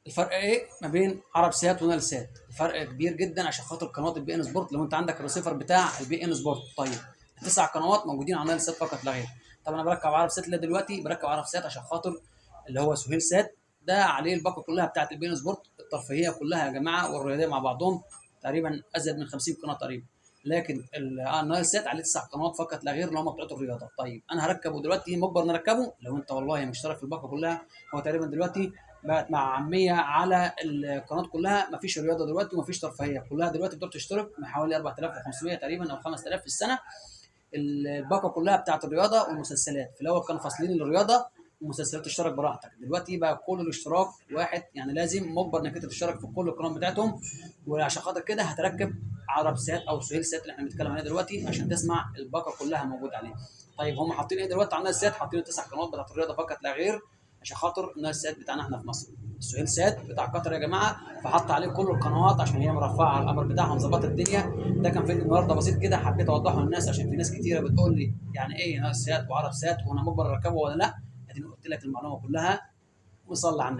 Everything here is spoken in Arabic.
الفرق ايه ما بين عرب سات ونايل سات؟ الفرق كبير جدا عشان خاطر قناه البي ان سبورت. لو انت عندك الريسيفر بتاع البي ان سبورت، طيب التسع قنوات موجودين على نايل سات فقط لا غير. طب انا بركب عرب سات دلوقتي، بركب عرب سات عشان خاطر اللي هو سهيل سات، ده عليه الباقه كلها بتاعت البي ان سبورت الترفيهيه كلها يا جماعه، والرياضيه مع بعضهم تقريبا ازيد من 50 قناه تقريبا. لكن النايل سات عليه تسع قنوات فقط لا غير اللي هم بتوع الرياضه. طيب انا هركبه دلوقتي، مجبر نركبه لو انت والله مشترك في الباقه كلها. هو تقريبا دلوقتي بقت مع عاميه على القناه كلها، مفيش رياضه دلوقتي ومفيش ترفيهيه، كلها دلوقتي بتقدر تشترك من حوالي 4500 تقريبا او 5000 في السنه. الباقه كلها بتاعت الرياضه والمسلسلات. في الاول كانوا فاصلين الرياضه ومسلسلات، تشترك براحتك. دلوقتي بقى كل الاشتراك واحد، يعني لازم مجبر انك انت تشترك في كل القنوات بتاعتهم. وعشان خاطر كده هتركب عرب سات او سهيل سات اللي احنا بنتكلم عليه دلوقتي عشان تسمع الباقه كلها موجود عليه. طيب هم حاطين ايه دلوقتي على السات؟ حاطين التسع قنوات بتاعت الرياضه فقط لا غير عشان خاطر النايل سات بتاعنا احنا في مصر. السهيل سات بتاع قطر يا جماعه، فحط عليه كل القنوات عشان هي مرفعه على القمر بتاعها مظبطه الدنيا. ده كان فيديو النهارده بسيط كده، حبيت اوضحه للناس عشان في ناس كتيره بتقول لي يعني ايه نايل سات وعرب سات وانا مجبر اركبه ولا لا. اديني قلت لك المعلومه كلها، وصلى على النبي.